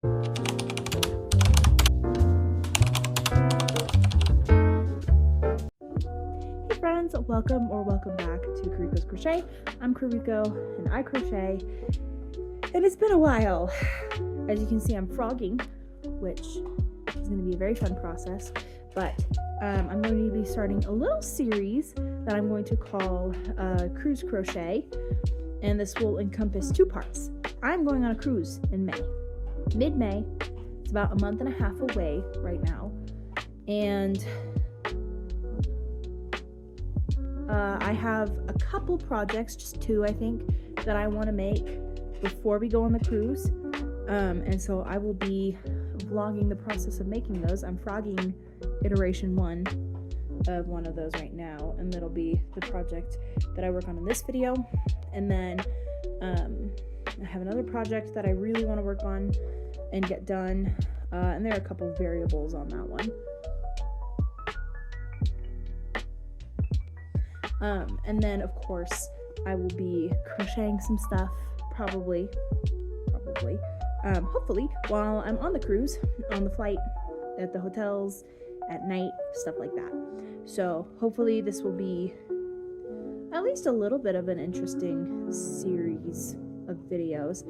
Hey friends, welcome back to Kuriko's Crochet. I'm Kuriko and I crochet, and it's been a while. As you can see, I'm frogging, which is going to be a very fun process, but I'm going to be starting a little series that I'm going to call Cruise Crochet, and this will encompass 2 parts. I'm going on a cruise in May, mid-May. It's about a month and a half away right now, and I have a couple projects, just 2 I think, that I want to make before we go on the cruise, and so I will be vlogging the process of making those. I'm frogging iteration 1 of one of those right now, and that'll be the project that I work on in this video. And then I have another project that I really want to work on and get done, and there are a couple of variables on that one. And then of course I will be crocheting some stuff, probably, hopefully, while I'm on the cruise, on the flight, at the hotels, at night, stuff like that. So hopefully this will be at least a little bit of an interesting series of videos.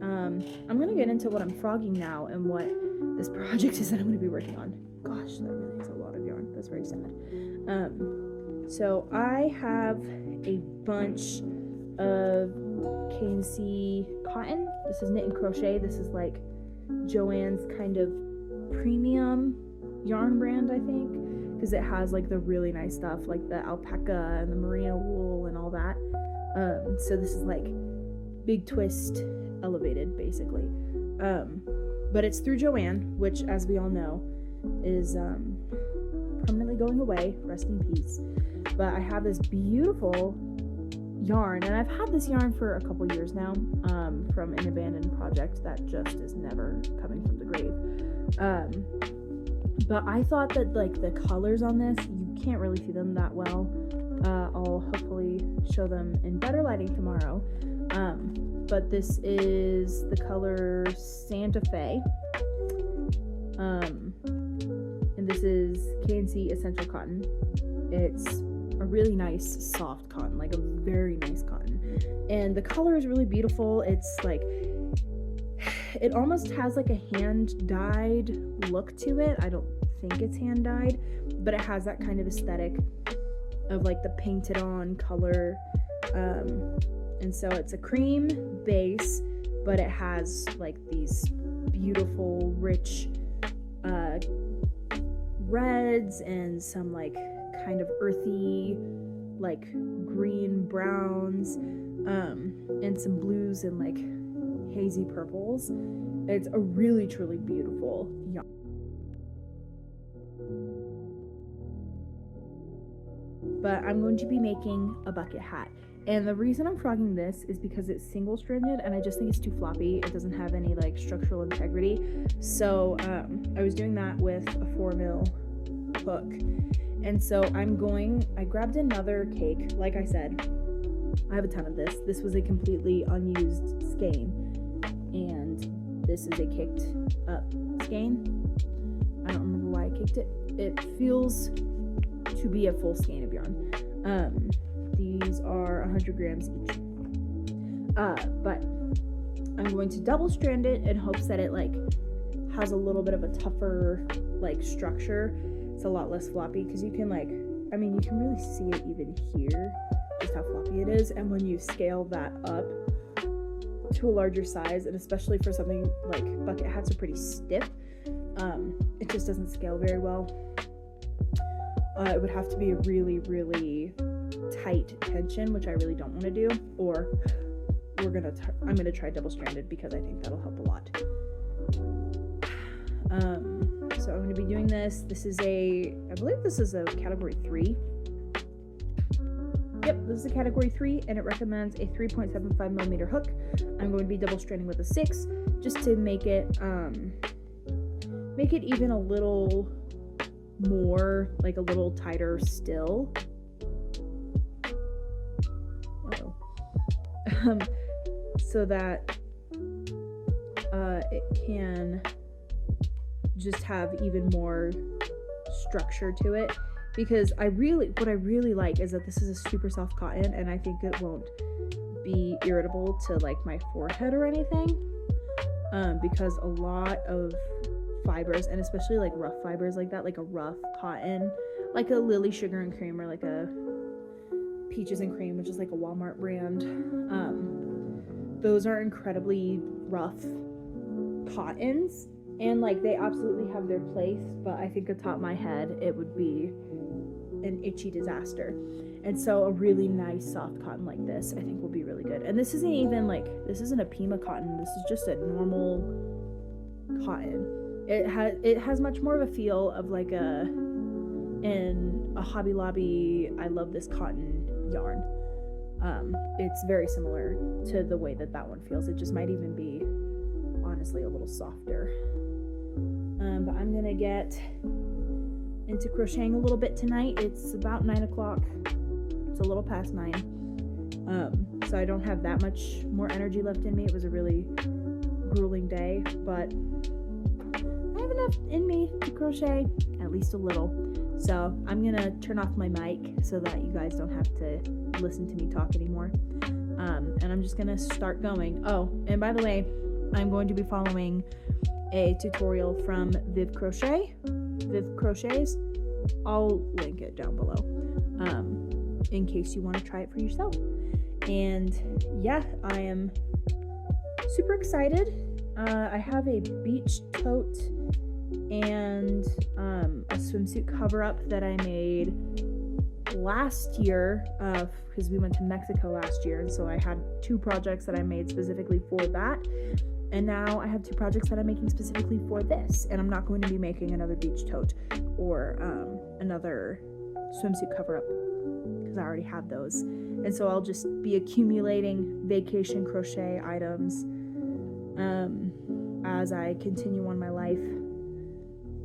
I'm gonna get into what I'm frogging now and what this project is that I'm gonna be working on. Gosh, that really is a lot of yarn. That's very sad. So I have a bunch of K&C cotton. This is Knit and Crochet. This is like Joann's kind of premium yarn brand, I think, because it has like the really nice stuff like the alpaca and the merino wool and all that. So this is like big twist elevated, basically. But it's through Joann, which, as we all know, is permanently going away. Rest in peace. But I have this beautiful yarn, and I've had this yarn for a couple years now, from an abandoned project that just is never coming from the grave. But I thought that like the colors on this, you can't really see them that well. I'll hopefully show them in better lighting tomorrow. But this is the color Santa Fe. And this is K&C Essential Cotton. It's a really nice soft cotton, like a very nice cotton, and the color is really beautiful. It's like, it almost has like a hand dyed look to it. I don't think it's hand dyed, but it has that kind of aesthetic of like the painted on color, and so it's a cream base, but it has like these beautiful rich reds and some like kind of earthy like green browns, and some blues and like hazy purples. It's a really truly beautiful yarn. But I'm going to be making a bucket hat, and the reason I'm frogging this is because it's single stranded and I just think it's too floppy. It doesn't have any like structural integrity, so I was doing that with a 4mm hook. And so I grabbed another cake. Like I said, I have a ton of this. This was a completely unused skein, and this is a caked up skein. I don't remember why I caked it. It feels to be a full skein of yarn. These are 100 grams each. But I'm going to double strand it in hopes that it like has a little bit of a tougher like structure. It's a lot less floppy, because you can like, I mean, you can really see it even here, just how floppy it is. And when you scale that up to a larger size, and especially for something like bucket hats are pretty stiff, it just doesn't scale very well. It would have to be a really, really tight tension, which I really don't want to do, or I'm gonna try double stranded because I think that'll help a lot. So I'm going to be doing this. This is I believe this is a category 3. Yep, this is a category 3, and it recommends a 3.75mm hook. I'm going to be double stranding with a 6, just to make it even a little more, like a little tighter still. So that it can just have even more structure to it, because what I really like is that this is a super soft cotton, and I think it won't be irritable to like my forehead or anything, because a lot of fibers, and especially like rough fibers like that, like a rough cotton, like a Lily Sugar and Cream, or like a Peaches and Cream, which is like a Walmart brand, those are incredibly rough cottons, and like they absolutely have their place, but I think atop my head it would be an itchy disaster. And so a really nice soft cotton like this I think will be really good. And this isn't a Pima cotton, this is just a normal cotton. It has much more of a feel of like in a Hobby Lobby I love this cotton yarn. It's very similar to the way that one feels. It just might even be honestly a little softer. But I'm gonna get into crocheting a little bit tonight. It's about 9 o'clock. It's a little past 9. So I don't have that much more energy left in me. It was a really grueling day, but I have enough in me to crochet, at least a little. So I'm gonna turn off my mic so that you guys don't have to listen to me talk anymore. And I'm just gonna start going. Oh, and by the way, I'm going to be following a tutorial from VivCrochets. I'll link it down below, in case you want to try it for yourself. And yeah, I am super excited. I have a beach tote and a swimsuit cover-up that I made last year, because we went to Mexico last year, and so I had 2 projects that I made specifically for that, and now I have 2 projects that I'm making specifically for this, and I'm not going to be making another beach tote or another swimsuit cover-up because I already have those, and so I'll just be accumulating vacation crochet items as I continue on my life.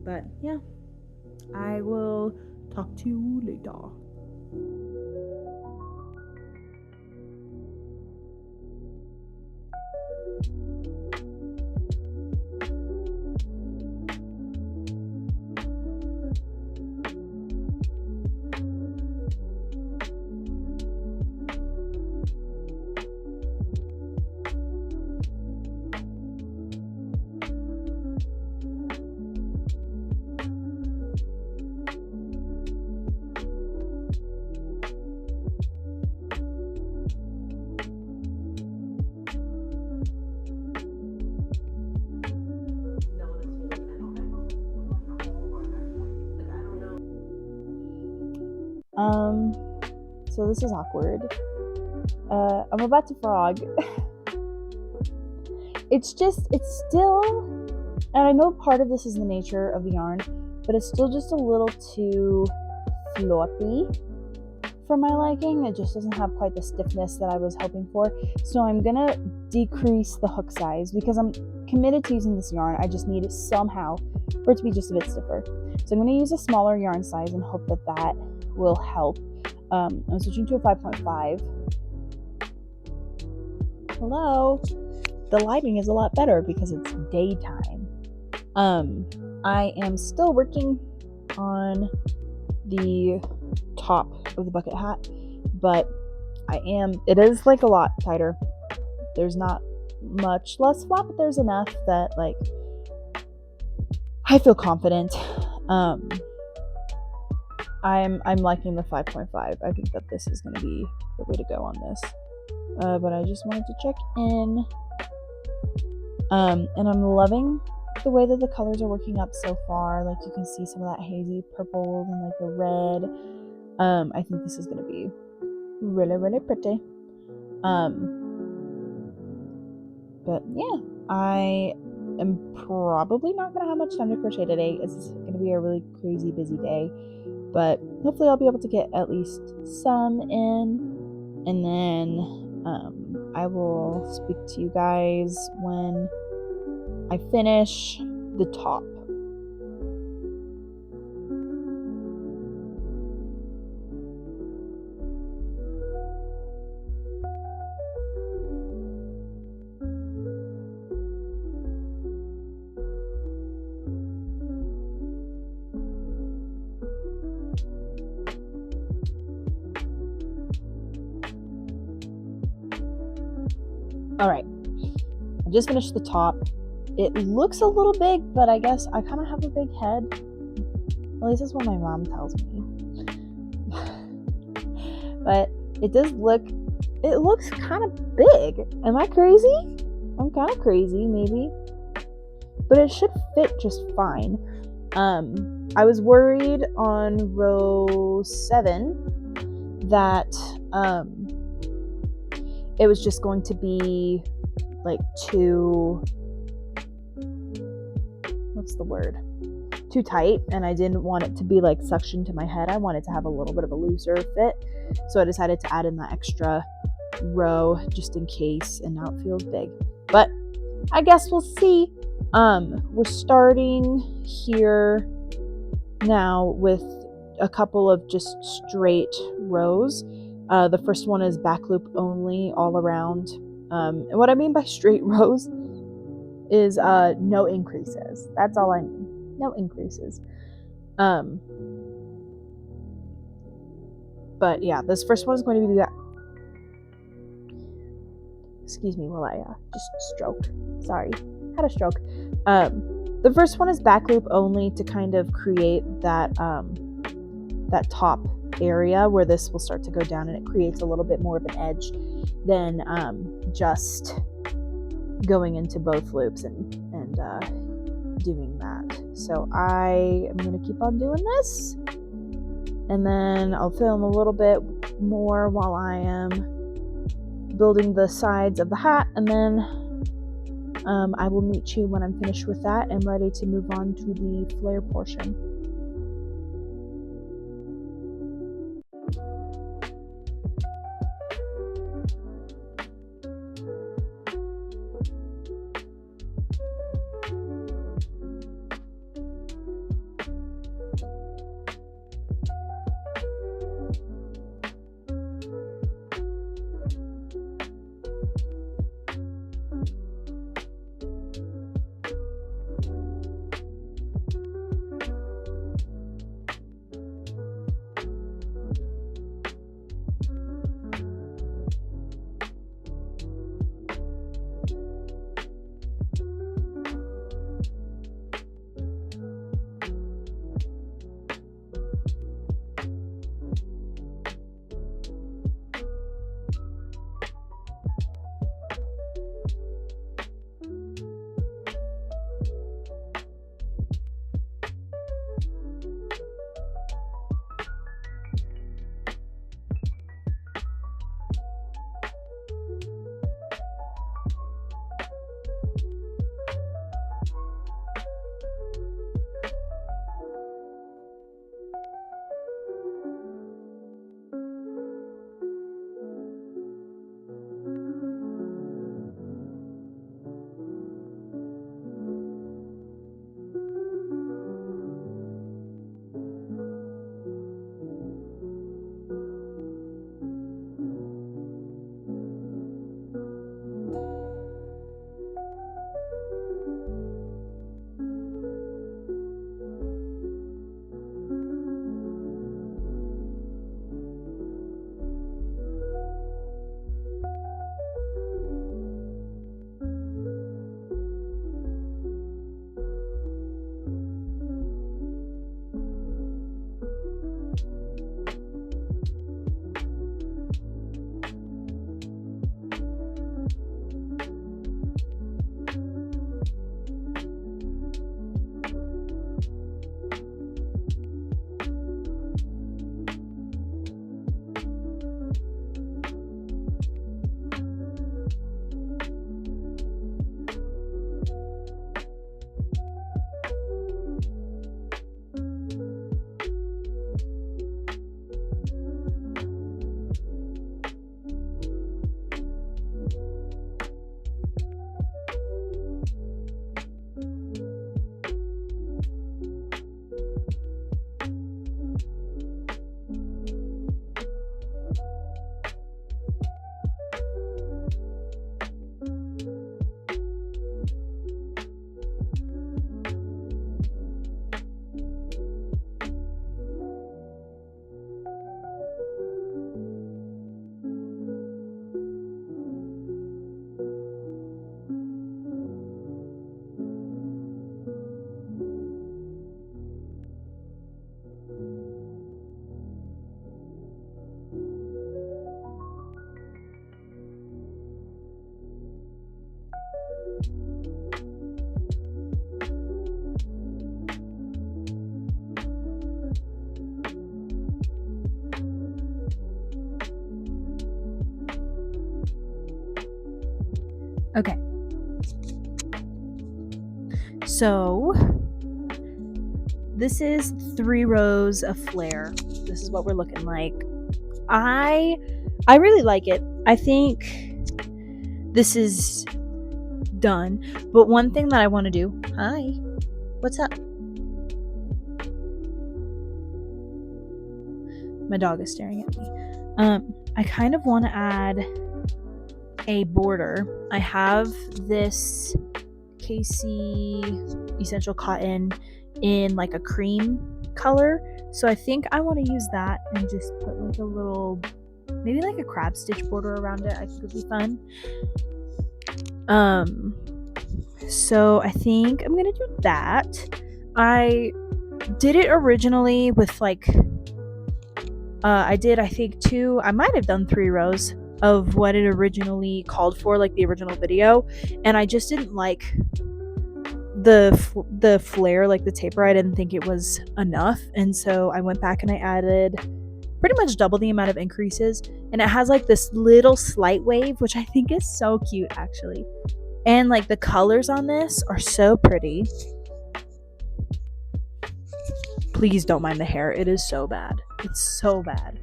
But yeah, I will talk to you later. So this is awkward. I'm about to frog. It's still, and I know part of this is the nature of the yarn, but it's still just a little too floppy for my liking. It just doesn't have quite the stiffness that I was hoping for. So I'm gonna decrease the hook size because I'm committed to using this yarn. I just need it somehow for it to be just a bit stiffer. So I'm gonna use a smaller yarn size and hope that will help. I'm switching to a 5.5. Hello. The lighting is a lot better because it's daytime. I am still working on the top of the bucket hat, but it is like a lot tighter. There's not much less flap, but there's enough that like I feel confident. I'm liking the 5.5. I think that this is going to be the way to go on this. But I just wanted to check in. And I'm loving the way that the colors are working up so far. Like you can see some of that hazy purple and like the red. I think this is going to be really, really pretty. But yeah, I am probably not going to have much time to crochet today. It's going to be a really crazy busy day. But hopefully I'll be able to get at least some in, and then I will speak to you guys when I finish the top. All right, I just finished the top. It looks a little big, but I guess I kind of have a big head. At least that's what my mom tells me. But it looks kind of big. Am I crazy? I'm kind of crazy, maybe. But it should fit just fine. I was worried on row 7 that it was just going to be like too tight, and I didn't want it to be like suctioned to my head. I wanted to have a little bit of a looser fit, so I decided to add in that extra row just in case, and now it feels big, but I guess we'll see. We're starting here now with a couple of just straight rows. The first one is back loop only all around, and what I mean by straight rows is no increases. That's all I mean. No increases. But yeah, this first one is going to be that. Excuse me while I just stroke. Sorry, had a stroke. The first one is back loop only to kind of create that that top area where this will start to go down, and it creates a little bit more of an edge than just going into both loops and doing that. So I am going to keep on doing this, and then I'll film a little bit more while I am building the sides of the hat, and then I will meet you when I'm finished with that and ready to move on to the flare portion. Okay. So this is 3 rows of flare. This is what we're looking like. I really like it. I think this is done. But one thing that I want to do. Hi. What's up? My dog is staring at me. I kind of want to add a border. I have this KC Essential Cotton in like a cream color, so I think I want to use that and just put like a little, maybe like a crab stitch border around it. I think would be fun. So I think I'm gonna do that. I did it originally with like I did, I think, 2, I might have done 3 rows of what it originally called for, like the original video, and I just didn't like the flare, like the taper. I didn't think it was enough, and so I went back and I added pretty much double the amount of increases, and it has like this little slight wave, which I think is so cute actually, and like the colors on this are so pretty. Please don't mind the hair, it is so bad. It's so bad.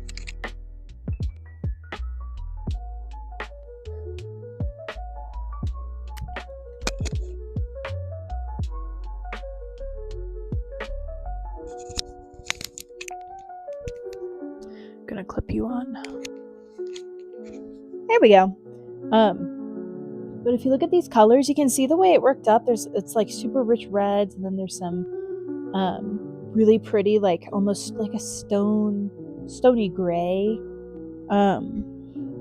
Gonna clip you on. There we go. But if you look at these colors, you can see the way it worked up. It's like super rich reds, and then there's some really pretty, like almost like a stony gray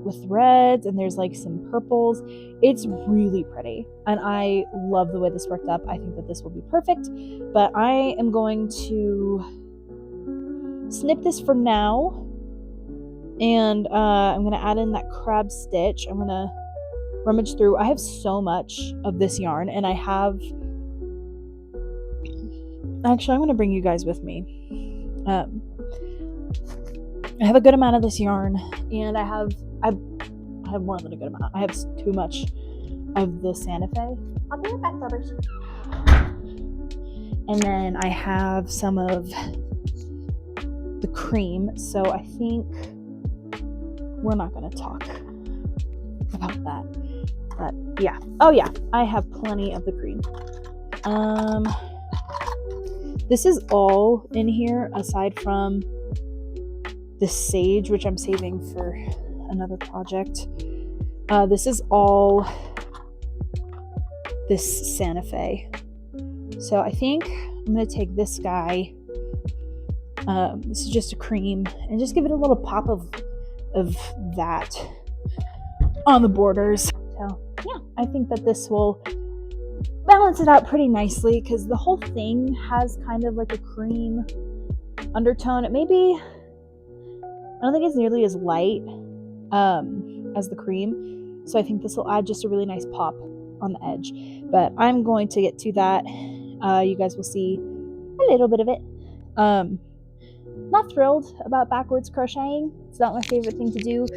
with reds, and there's like some purples. It's really pretty, and I love the way this worked up. I think that this will be perfect, but I am going to snip this for now, and I'm going to add in that crab stitch. I'm going to rummage through. I have so much of this yarn, and I have, actually I'm going to bring you guys with me. I have a good amount of this yarn, and I have more than a good amount. I have too much of the Santa Fe. I'll be right back, lovers. And then I have some of the cream, so I think we're not going to talk about that. But yeah. Oh yeah, I have plenty of the cream. This is all in here aside from the sage, which I'm saving for another project. This is all this Santa Fe. So I think I'm going to take this guy. This is just a cream, and just give it a little pop of that on the borders. So yeah, I think that this will balance it out pretty nicely, because the whole thing has kind of like a cream undertone. It may be, I don't think it's nearly as light as the cream, so I think this will add just a really nice pop on the edge. But I'm going to get to that. You guys will see a little bit of it. Not thrilled about backwards crocheting. It's not my favorite thing to do,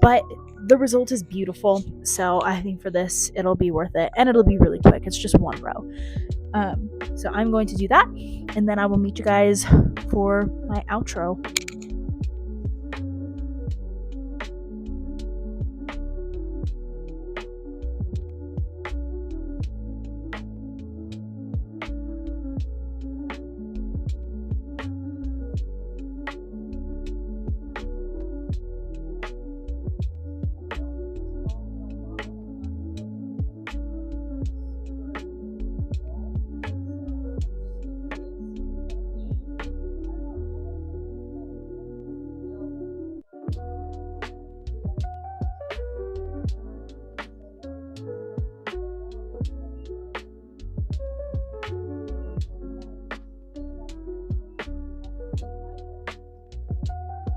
but the result is beautiful, so I think for this it'll be worth it, and it'll be really quick. It's just 1 row. So I'm going to do that, and then I will meet you guys for my outro.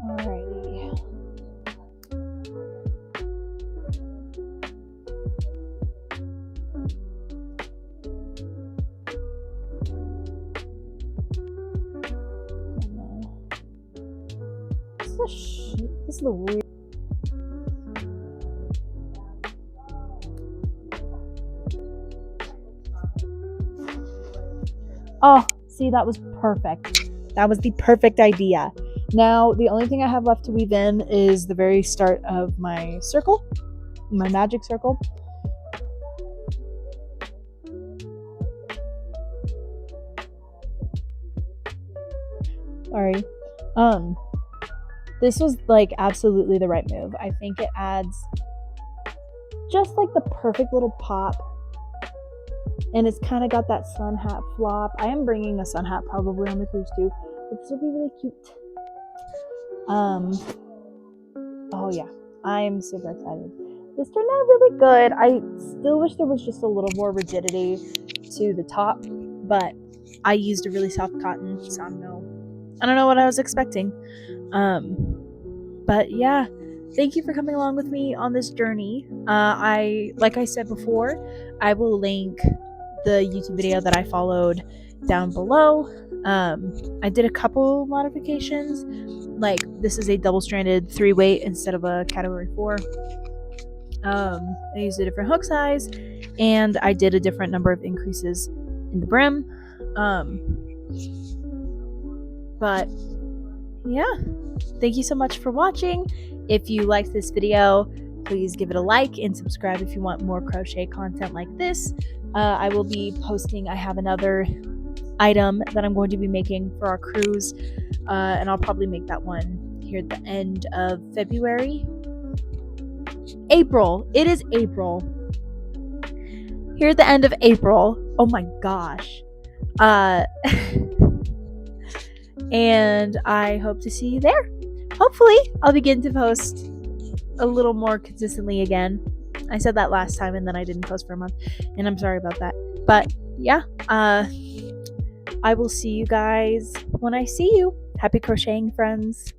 Alrighty. This is the weird. Oh, see, that was perfect. That was the perfect idea. Now, the only thing I have left to weave in is the very start of my circle, my magic circle. Sorry. This was like absolutely the right move. I think it adds just like the perfect little pop. And it's kind of got that sun hat flop. I am bringing a sun hat probably on the cruise too, but this will be really cute. Oh yeah, I am super excited. This turned out really good. I still wish there was just a little more rigidity to the top, but I used a really soft cotton, so I don't know what I was expecting. But yeah, thank you for coming along with me on this journey. Like I said before, I will link the YouTube video that I followed down below. I did a couple modifications, like this is a double-stranded 3-weight instead of a category 4. I used a different hook size, and I did a different number of increases in the brim. But yeah, thank you so much for watching. If you liked this video, please give it a like and subscribe if you want more crochet content like this. I will be posting, I have another item that I'm going to be making for our cruise, and I'll probably make that one here at the end of February. April. It is April. Here at the end of April. Oh my gosh. And I hope to see you there. Hopefully, I'll begin to post a little more consistently again. I said that last time and then I didn't post for a month, and I'm sorry about that. But yeah, I will see you guys when I see you. Happy crocheting, friends.